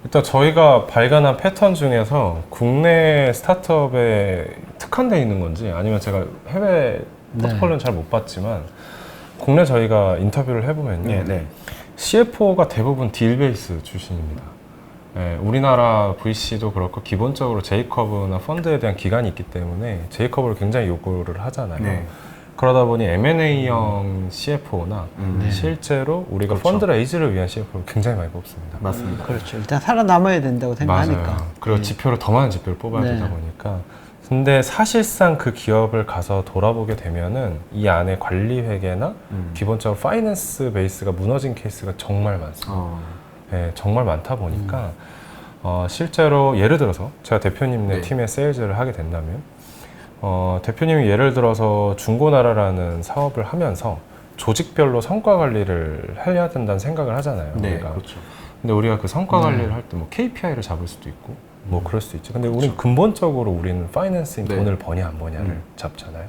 [SPEAKER 3] 일단 저희가 발견한 패턴 중에서 국내 스타트업에 특화되어 있는 건지 아니면 제가 해외 포트폴리오는 잘 못 봤지만 국내 저희가 인터뷰를 해보면요. CFO가 대부분 딜 베이스 출신입니다. 네, 우리나라 VC도 그렇고 기본적으로 제이커브나 펀드에 대한 기간이 있기 때문에 제이커브를 굉장히 요구를 하잖아요.
[SPEAKER 2] 네.
[SPEAKER 3] 그러다 보니 M&A형 CFO나 실제로 우리가
[SPEAKER 2] 그렇죠.
[SPEAKER 3] 펀드 레이즈를 위한 CFO를 굉장히 많이 뽑습니다.
[SPEAKER 2] 맞습니다.
[SPEAKER 1] 그렇죠. 일단 살아남아야 된다고 생각하니까.
[SPEAKER 3] 맞아요. 그리고 지표를 더 많은 지표를 뽑아야
[SPEAKER 1] 네.
[SPEAKER 3] 되다 보니까. 근데 사실상 그 기업을 가서 돌아보게 되면은 이 안에 관리 회계나 기본적으로 파이낸스 베이스가 무너진 케이스가 정말 많습니다. 네, 정말 많다 보니까 실제로 예를 들어서 제가 대표님네
[SPEAKER 2] 네.
[SPEAKER 3] 팀에 세일즈를 하게 된다면 대표님이 예를 들어서 중고나라라는 사업을 하면서 조직별로 성과 관리를 해야 된다는 생각을 하잖아요.
[SPEAKER 2] 네,
[SPEAKER 3] 우리가.
[SPEAKER 2] 그렇죠.
[SPEAKER 3] 근데 우리가 그 성과 관리를 할 때 뭐 KPI를 잡을 수도 있고 뭐 그럴 수도 있지. 근데 우리는 근본적으로 우리는 파이낸스인
[SPEAKER 2] 네.
[SPEAKER 3] 돈을 버냐 안 버냐를 잡잖아요.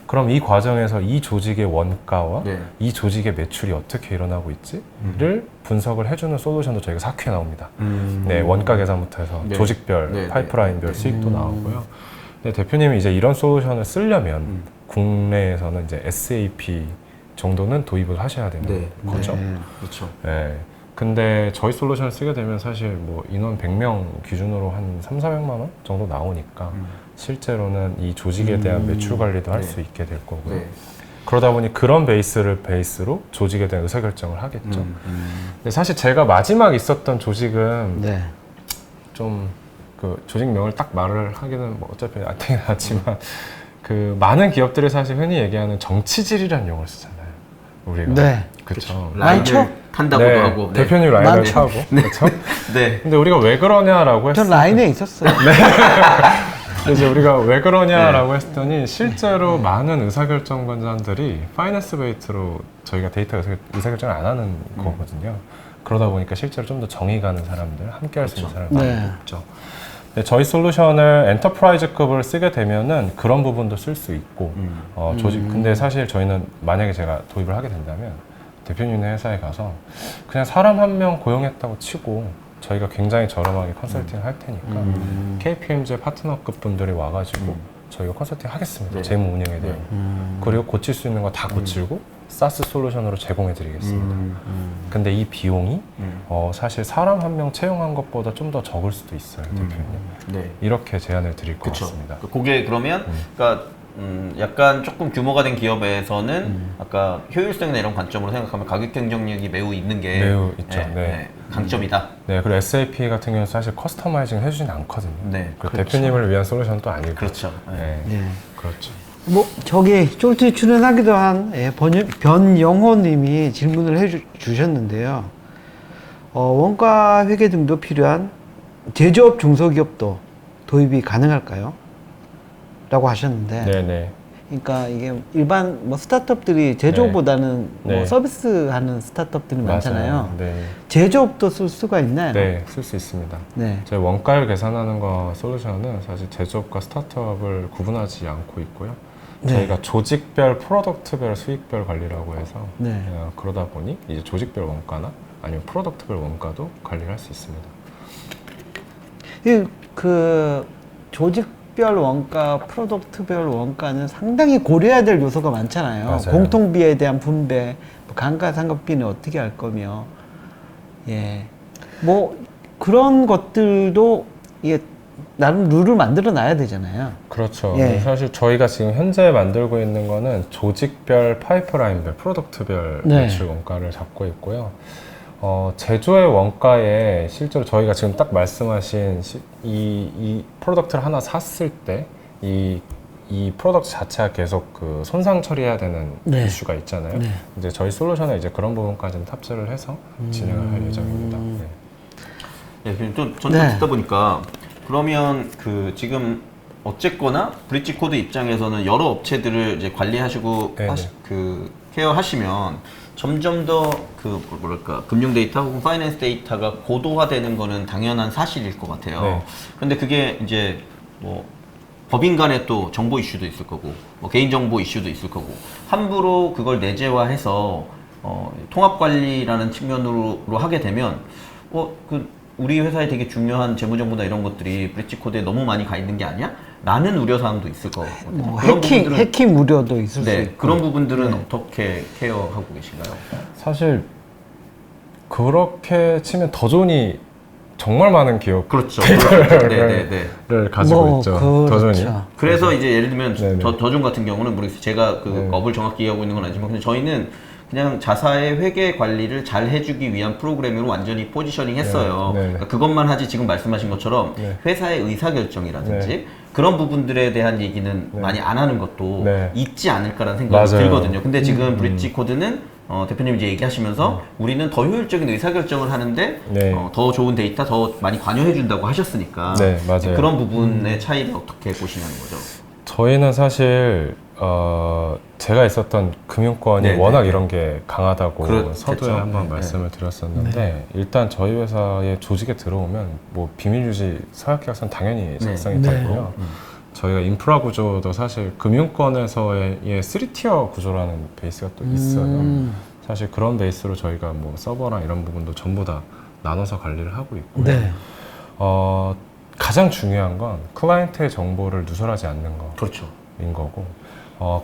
[SPEAKER 3] 그럼 이 과정에서 이 조직의 원가와
[SPEAKER 2] 네.
[SPEAKER 3] 이 조직의 매출이 어떻게 일어나고 있지를 분석을 해주는 솔루션도 저희가 4큐에 나옵니다. 네, 원가 계산부터 해서
[SPEAKER 2] 네.
[SPEAKER 3] 조직별,
[SPEAKER 2] 네, 네.
[SPEAKER 3] 파이프라인별 수익도 나오고요. 근데 대표님이 이제 이런 솔루션을 쓰려면 국내에서는 이제 SAP 정도는 도입을 하셔야 되는 거죠.
[SPEAKER 2] 그렇죠.
[SPEAKER 3] 네. 근데 저희 솔루션을 쓰게 되면 사실 뭐 인원 100명 기준으로 한 3,400만 원 정도 나오니까 실제로는 이 조직에 대한 매출 관리도 할
[SPEAKER 2] 네.
[SPEAKER 3] 수 있게 될 거고요.
[SPEAKER 2] 네.
[SPEAKER 3] 그러다 보니 그런 베이스로 조직에 대한 의사결정을 하겠죠. 근데 사실 제가 마지막 있었던 조직은
[SPEAKER 1] 네.
[SPEAKER 3] 좀 그 조직명을 딱 말을 하기는 뭐 어차피 안 되긴 하지만 그 많은 기업들이 사실 흔히 얘기하는 정치질이라는 용어를 쓰잖아요. 우리가.
[SPEAKER 1] 네.
[SPEAKER 3] 그렇죠.
[SPEAKER 1] 많죠?
[SPEAKER 2] 라인을 탄다고도
[SPEAKER 3] 네,
[SPEAKER 2] 하고. 네.
[SPEAKER 3] 대표님 라인을
[SPEAKER 1] 많죠.
[SPEAKER 3] 타고. 그렇죠?
[SPEAKER 2] 네.
[SPEAKER 3] 근데 우리가 왜 그러냐라고
[SPEAKER 1] 전
[SPEAKER 3] 했을
[SPEAKER 1] 라인에 있었어요.
[SPEAKER 3] 때 이제 우리가 왜 그러냐라고 했더니 실제로 많은 의사결정권자들이 파이낸스 베이스로 저희가 데이터 의사결정을 안 하는 거거든요. 그러다 보니까 실제로 좀 더 정의 가는 사람들, 함께 할 수 있는 사람이
[SPEAKER 1] 네.
[SPEAKER 3] 많이 없죠. 근데 저희 솔루션을 엔터프라이즈급을 쓰게 되면은 그런 부분도 쓸 수 있고 조직 근데 사실 저희는 만약에 제가 도입을 하게 된다면 대표님네 회사에 가서 그냥 사람 한 명 고용했다고 치고 저희가 굉장히 저렴하게 컨설팅을 할 테니까 KPMG 파트너급 분들이 와가지고 저희가 컨설팅 하겠습니다.
[SPEAKER 2] 네.
[SPEAKER 3] 재무 운영에 대한 그리고 고칠 수 있는 거 다 고치고 사스 솔루션으로 제공해 드리겠습니다. 근데 이 비용이 사실 사람 한 명 채용한 것보다 좀 더 적을 수도 있어요, 대표님.
[SPEAKER 2] 네.
[SPEAKER 3] 이렇게 제안을 드릴 것
[SPEAKER 2] 그쵸.
[SPEAKER 3] 같습니다.
[SPEAKER 2] 그게 그러면 그러니까 약간 조금 규모가 된 기업에서는 아까 효율성이나 이런 관점으로 생각하면 가격 경쟁력이 매우 있는 게
[SPEAKER 3] 매우 있죠. 네.
[SPEAKER 2] 강점이다.
[SPEAKER 3] 네, 그리고 SAP 같은 경우는 사실 커스터마이징 해주진 않거든요.
[SPEAKER 2] 네,
[SPEAKER 3] 그리고
[SPEAKER 2] 그렇죠.
[SPEAKER 3] 대표님을 위한 솔루션도 아니고.
[SPEAKER 2] 그렇죠.
[SPEAKER 3] 네,
[SPEAKER 1] 네.
[SPEAKER 3] 그렇죠.
[SPEAKER 1] 뭐 저기 쫄트 출연하기도 한 변영호님이 질문을 해주셨는데요. 원가 회계 등도 필요한 제조업 중소기업도 도입이 가능할까요? 라고 하셨는데,
[SPEAKER 3] 네네.
[SPEAKER 1] 그러니까 이게 일반 뭐 스타트업들이 제조업보다는
[SPEAKER 3] 네.
[SPEAKER 1] 뭐 서비스하는 스타트업들이 많잖아요.
[SPEAKER 3] 맞아요. 네.
[SPEAKER 1] 제조업도 쓸 수가 있나요?
[SPEAKER 3] 네, 쓸 수 있습니다.
[SPEAKER 1] 네.
[SPEAKER 3] 저희 원가율 계산하는 거 솔루션은 사실 제조업과 스타트업을 구분하지 않고 있고요.
[SPEAKER 1] 네.
[SPEAKER 3] 저희가 조직별, 프로덕트별, 수익별 관리라고 해서
[SPEAKER 1] 네.
[SPEAKER 3] 그러다 보니 이제 조직별 원가나 아니면 프로덕트별 원가도 관리를 할 수 있습니다.
[SPEAKER 1] 그 조직별 원가, 프로덕트별 원가는 상당히 고려해야 될 요소가 많잖아요.
[SPEAKER 3] 맞아요.
[SPEAKER 1] 공통비에 대한 분배, 뭐 감가상각비는 어떻게 할 거며, 예, 뭐 그런 것들도 이게 나름 룰을 만들어 놔야 되잖아요.
[SPEAKER 3] 그렇죠.
[SPEAKER 1] 예.
[SPEAKER 3] 사실 저희가 지금 현재 만들고 있는 거는 조직별, 파이프라인별, 프로덕트별
[SPEAKER 1] 네.
[SPEAKER 3] 매출 원가를 잡고 있고요. 제조의 원가에 실제로 저희가 지금 딱 말씀하신 이 프로덕트를 하나 샀을 때 이 프로덕트 자체가 계속 그 손상 처리해야 되는
[SPEAKER 1] 네.
[SPEAKER 3] 이슈가 있잖아요.
[SPEAKER 1] 네.
[SPEAKER 3] 이제 저희 솔루션에 이제 그런 부분까지는 탑재를 해서 진행을 할 예정입니다. 네.
[SPEAKER 2] 네, 좀
[SPEAKER 1] 네.
[SPEAKER 2] 듣다 보니까 그러면 그 지금 어쨌거나 브릿지 코드 입장에서는 여러 업체들을 이제 관리하시고
[SPEAKER 3] 네네.
[SPEAKER 2] 그 케어하시면 점점 더 그 뭐랄까 금융 데이터 혹은 파이낸스 데이터가 고도화되는 거는 당연한 사실일 것 같아요.
[SPEAKER 3] 네.
[SPEAKER 2] 근데 그게 이제 뭐 법인 간에 또 정보 이슈도 있을 거고 뭐 개인 정보 이슈도 있을 거고 함부로 그걸 내재화해서 통합 관리라는 측면으로 하게 되면 그 우리 회사에 되게 중요한 재무 정보나 이런 것들이 브릿지 코드에 너무 많이 가 있는 게 아니야? 라는 우려 사항도 있을 것 같아요.
[SPEAKER 1] 뭐
[SPEAKER 2] 그런 부분들은-
[SPEAKER 1] 해킹 우려도 있을 수
[SPEAKER 2] 네,
[SPEAKER 1] 있고.
[SPEAKER 2] 그런 부분들은
[SPEAKER 1] 네.
[SPEAKER 2] 어떻게 케어하고 계신가요?
[SPEAKER 3] 사실 그렇게 치면 더존이 정말 많은 기업
[SPEAKER 2] 그렇죠.
[SPEAKER 3] 데이터를
[SPEAKER 2] 네네네.
[SPEAKER 3] 가지고
[SPEAKER 1] 뭐,
[SPEAKER 3] 있죠.
[SPEAKER 1] 그렇죠.
[SPEAKER 3] 더존이.
[SPEAKER 2] 그래서 이제 예를 들면
[SPEAKER 3] 네네.
[SPEAKER 2] 더존 같은 경우는 모르겠어요. 제가 그
[SPEAKER 3] 네.
[SPEAKER 2] 업을 정확히 이해하고 있는 건 아니지만 근데 저희는 그냥 자사의 회계 관리를 잘 해주기 위한 프로그램으로 완전히 포지셔닝 했어요.
[SPEAKER 3] 네. 네.
[SPEAKER 2] 그러니까 그것만 하지 지금 말씀하신 것처럼
[SPEAKER 3] 네.
[SPEAKER 2] 회사의 의사결정이라든지
[SPEAKER 3] 네.
[SPEAKER 2] 그런 부분들에 대한 얘기는
[SPEAKER 3] 네.
[SPEAKER 2] 많이 안 하는 것도
[SPEAKER 3] 네.
[SPEAKER 2] 있지 않을까라는 생각이
[SPEAKER 3] 맞아요.
[SPEAKER 2] 들거든요. 근데 지금 브릿지 코드는 대표님 이제 얘기하시면서 우리는 더 효율적인 의사결정을 하는데
[SPEAKER 3] 네.
[SPEAKER 2] 더 좋은 데이터 더 많이 관여해준다고 하셨으니까
[SPEAKER 3] 네, 맞아요.
[SPEAKER 2] 그런 부분의 차이를 어떻게 보시냐는 거죠.
[SPEAKER 3] 저희는 사실 제가 있었던 금융권이
[SPEAKER 2] 네네.
[SPEAKER 3] 워낙 이런 게 강하다고
[SPEAKER 2] 그렇겠죠.
[SPEAKER 3] 서두에 한번
[SPEAKER 2] 네.
[SPEAKER 3] 말씀을 드렸었는데 일단 저희 회사의 조직에 들어오면 뭐 비밀 유지 서약 계약서는 당연히 작성이
[SPEAKER 1] 네.
[SPEAKER 3] 되고요. 저희가 인프라 구조도 사실 금융권에서의 3티어 구조라는 베이스가 또 있어요. 사실 그런 베이스로 저희가 뭐 서버랑 이런 부분도 전부 다 나눠서 관리를 하고 있고요.
[SPEAKER 1] 네.
[SPEAKER 3] 가장 중요한 건 클라이언트의 정보를 누설하지 않는
[SPEAKER 2] 그렇죠.
[SPEAKER 3] 거인 거고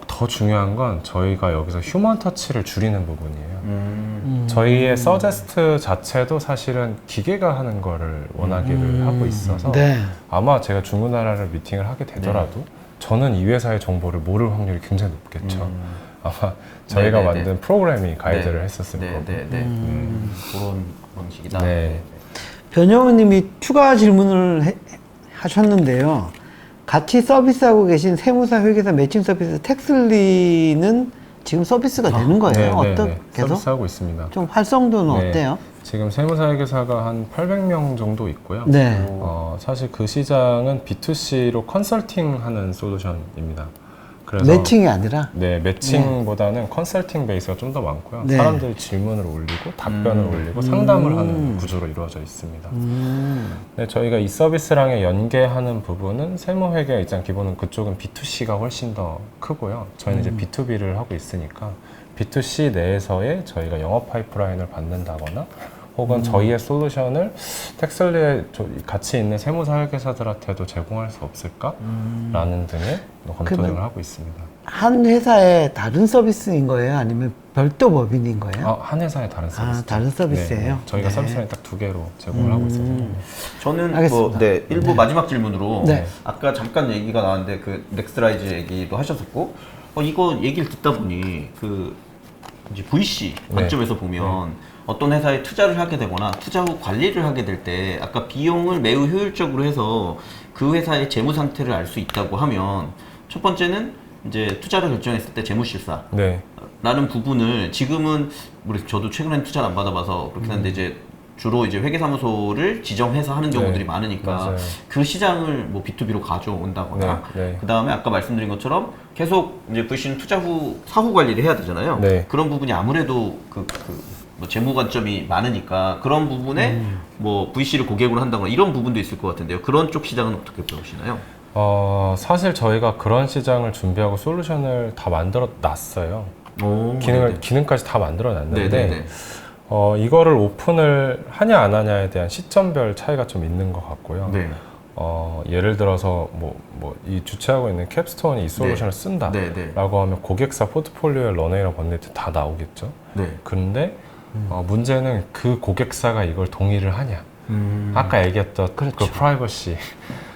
[SPEAKER 3] 더 중요한 건 저희가 여기서 휴먼 터치를 줄이는 부분이에요. 저희의 서제스트 자체도 사실은 기계가 하는 거를 원하기를 하고 있어서
[SPEAKER 1] 네.
[SPEAKER 3] 아마 제가 중고나라를 미팅을 하게 되더라도 저는 이 회사의 정보를 모를 확률이 굉장히 높겠죠. 아마 저희가
[SPEAKER 2] 네네네.
[SPEAKER 3] 만든 프로그램이 가이드를
[SPEAKER 2] 네.
[SPEAKER 3] 했었을 거고.
[SPEAKER 2] 그런 방식이다.
[SPEAKER 3] 네.
[SPEAKER 1] 변영우님이 추가 질문을 하셨는데요. 같이 서비스하고 계신 세무사, 회계사, 매칭 서비스 텍슬리는 지금 서비스가 되는 거예요? 어떻게 해서?
[SPEAKER 3] 서비스하고 있습니다.
[SPEAKER 1] 좀 활성도는
[SPEAKER 3] 네.
[SPEAKER 1] 어때요?
[SPEAKER 3] 지금 세무사 회계사가 한 800명 정도 있고요.
[SPEAKER 1] 네.
[SPEAKER 3] 사실 그 시장은 B2C로 컨설팅하는 솔루션입니다. 그래서
[SPEAKER 1] 매칭이 아니라?
[SPEAKER 3] 네, 매칭보다는 컨설팅 베이스가 좀 더 많고요.
[SPEAKER 1] 네.
[SPEAKER 3] 사람들이 질문을 올리고 답변을 올리고 상담을 하는 구조로 이루어져 있습니다. 네, 저희가 이 서비스랑에 연계하는 부분은 세무회계 입장 기본은 그쪽은 B2C가 훨씬 더 크고요. 저희는 이제 B2B를 하고 있으니까 B2C 내에서의 저희가 영업 파이프라인을 받는다거나 혹은 저희의 솔루션을 텍슬리에 같이 있는 세무사 회계사들한테도 제공할 수 없을까라는 등의 검토 등을 하고 있습니다.
[SPEAKER 1] 한 회사의 다른 서비스인 거예요? 아니면 별도 법인인 거예요?
[SPEAKER 3] 한 회사의 다른 서비스.
[SPEAKER 1] 다른 서비스예요?
[SPEAKER 3] 네, 저희가
[SPEAKER 1] 네.
[SPEAKER 3] 서비스라인 딱 2개로 제공을 하고 있어서.
[SPEAKER 2] 저는
[SPEAKER 1] 알겠습니다.
[SPEAKER 2] 일부 마지막 질문으로
[SPEAKER 1] 네.
[SPEAKER 2] 아까 잠깐 얘기가 나왔는데 그 넥스트라이즈 얘기도 하셨었고 이거 얘기를 듣다 보니 그 이제 VC 관점에서 보면 어떤 회사에 투자를 하게 되거나 투자 후 관리를 하게 될 때 아까 비용을 매우 효율적으로 해서 그 회사의 재무 상태를 알 수 있다고 하면 첫 번째는 이제 투자를 결정했을 때 재무실사
[SPEAKER 3] 네.
[SPEAKER 2] 라는 부분을 지금은 저도 최근엔 투자를 안 받아봐서 그렇긴 한데 이제 주로 이제 회계사무소를 지정해서 하는 경우들이
[SPEAKER 3] 네,
[SPEAKER 2] 많으니까
[SPEAKER 3] 맞아요.
[SPEAKER 2] 그 시장을 뭐 B2B로 가져온다거나
[SPEAKER 3] 네, 네.
[SPEAKER 2] 그 다음에 아까 말씀드린 것처럼 계속 이제 VC는 투자 후 사후 관리를 해야 되잖아요.
[SPEAKER 3] 네.
[SPEAKER 2] 그런 부분이 아무래도 뭐 재무 관점이 많으니까 그런 부분에 뭐 VC를 고객으로 한다거나 이런 부분도 있을 것 같은데요. 그런 쪽 시장은 어떻게 보시나요?
[SPEAKER 3] 사실 저희가 그런 시장을 준비하고 솔루션을 다 만들어 놨어요. 기능까지 다 만들어 놨는데
[SPEAKER 2] 네네네.
[SPEAKER 3] 이거를 오픈을 하냐 안 하냐에 대한 시점별 차이가 좀 있는 것 같고요.
[SPEAKER 2] 네.
[SPEAKER 3] 예를 들어서 이 주최하고 있는 캡스톤이 이 솔루션을
[SPEAKER 2] 네.
[SPEAKER 3] 쓴다라고 하면 고객사 포트폴리오에 런웨이랑 번네트 다 나오겠죠.
[SPEAKER 2] 네.
[SPEAKER 3] 그런데 문제는 그 고객사가 이걸 동의를 하냐. 아까 얘기했던 그 프라이버시.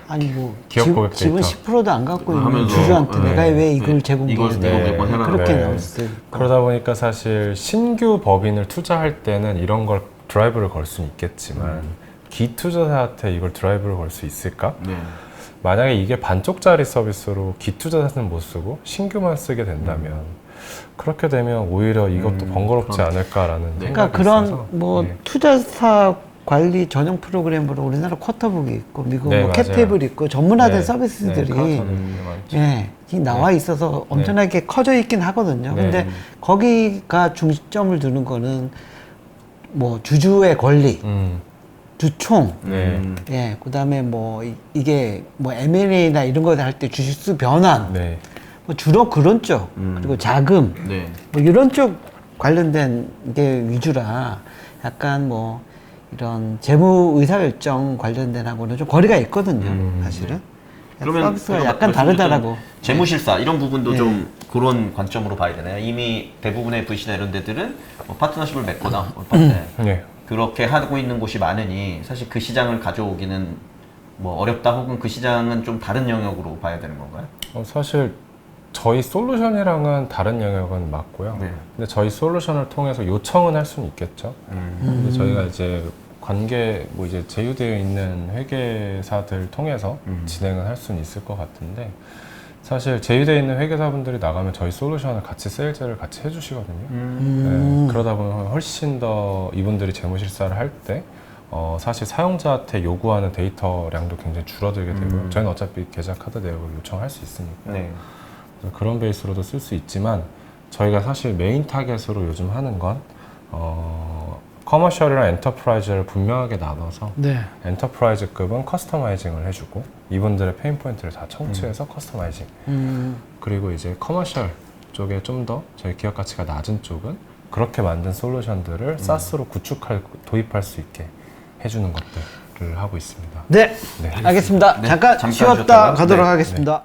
[SPEAKER 1] 아니 뭐
[SPEAKER 3] 기업 고객
[SPEAKER 1] 지분
[SPEAKER 3] 데이터.
[SPEAKER 1] 10%도 안 갖고 있는
[SPEAKER 2] 하면서,
[SPEAKER 1] 주주한테
[SPEAKER 2] 네.
[SPEAKER 1] 내가 왜 이걸
[SPEAKER 2] 네.
[SPEAKER 1] 제공해야
[SPEAKER 2] 이걸
[SPEAKER 1] 돼?
[SPEAKER 2] 내고 해라.
[SPEAKER 1] 그렇게
[SPEAKER 3] 네.
[SPEAKER 1] 나올 수 있고.
[SPEAKER 3] 그러다 보니까 사실 신규 법인을 투자할 때는 이런 걸 드라이브를 걸 수는 있겠지만 기투자사한테 이걸 드라이브를 걸 수 있을까?
[SPEAKER 2] 네.
[SPEAKER 3] 만약에 이게 반쪽짜리 서비스로 기투자사는 못 쓰고 신규만 쓰게 된다면 그렇게 되면 오히려 이것도 번거롭지
[SPEAKER 2] 그럼.
[SPEAKER 3] 않을까라는
[SPEAKER 2] 네.
[SPEAKER 3] 생각이
[SPEAKER 1] 그러니까 그런
[SPEAKER 3] 있어서
[SPEAKER 1] 뭐
[SPEAKER 3] 네.
[SPEAKER 1] 투자사 관리 전용 프로그램으로 우리나라 쿼터북이 있고 미국
[SPEAKER 3] 네,
[SPEAKER 1] 뭐
[SPEAKER 3] 맞아요.
[SPEAKER 1] 캡테이블 있고 전문화된
[SPEAKER 3] 네.
[SPEAKER 1] 서비스들이
[SPEAKER 3] 네, 카운터들이 많죠.
[SPEAKER 1] 예, 이 나와 있어서 엄청나게 커져 있긴 하거든요.
[SPEAKER 3] 네.
[SPEAKER 1] 근데 거기가 중점을 두는 거는 뭐 주주의 권리, 주총,
[SPEAKER 3] 네.
[SPEAKER 1] 예, 그다음에 뭐 이게 뭐 M&A나 이런 거 할 때 주식수 변환,
[SPEAKER 3] 네.
[SPEAKER 1] 뭐 주로 그런 쪽, 그리고 자금,
[SPEAKER 2] 네.
[SPEAKER 1] 뭐 이런 쪽 관련된 게 위주라 약간 뭐 이런 재무 의사결정 관련된 하고는 좀 거리가 있거든요, 사실은.
[SPEAKER 2] 그러면
[SPEAKER 1] 서비스가
[SPEAKER 2] 제가
[SPEAKER 1] 약간
[SPEAKER 2] 말씀드렸던
[SPEAKER 1] 다르다라고.
[SPEAKER 2] 재무실사 이런 부분도
[SPEAKER 1] 네.
[SPEAKER 2] 좀 그런 관점으로 봐야 되나요? 이미 대부분의 VC나 이런 데들은 뭐 파트너십을 맺거나 네.
[SPEAKER 3] 네.
[SPEAKER 2] 그렇게 하고 있는 곳이 많으니 사실 그 시장을 가져오기는 뭐 어렵다 혹은 그 시장은 좀 다른 영역으로 봐야 되는 건가요?
[SPEAKER 3] 사실 저희 솔루션이랑은 다른 영역은 맞고요.
[SPEAKER 2] 네.
[SPEAKER 3] 근데 저희 솔루션을 통해서 요청은 할 수는 있겠죠. 근데 저희가 이제 뭐 이제 제휴되어 있는 회계사들 통해서 진행을 할 수는 있을 것 같은데 사실 제휴되어 있는 회계사분들이 나가면 저희 솔루션을 같이 세일즈를 같이 해주시거든요. 네, 그러다 보면 훨씬 더 이분들이 재무실사를 할 때 사실 사용자한테 요구하는 데이터량도 굉장히 줄어들게 되고요. 저희는 어차피 계좌 카드 내역을 요청할 수 있으니까.
[SPEAKER 2] 네.
[SPEAKER 3] 그래서 그런 베이스로도 쓸 수 있지만 저희가 사실 메인 타겟으로 요즘 하는 건 커머셜이랑 엔터프라이즈를 분명하게 나눠서
[SPEAKER 1] 네.
[SPEAKER 3] 엔터프라이즈급은 커스터마이징을 해주고 이분들의 페인 포인트를 다 청취해서 커스터마이징 그리고 이제 커머셜 쪽에 좀 더 저희 기업 가치가 낮은 쪽은 그렇게 만든 솔루션들을 SaaS로 도입할 수 있게 해주는 것들을 하고 있습니다.
[SPEAKER 1] 네,
[SPEAKER 3] 네.
[SPEAKER 1] 알겠습니다.
[SPEAKER 2] 네,
[SPEAKER 1] 잠깐
[SPEAKER 2] 잠깐
[SPEAKER 1] 쉬었다
[SPEAKER 2] 쉬었다가,
[SPEAKER 1] 가도록
[SPEAKER 2] 네.
[SPEAKER 1] 하겠습니다.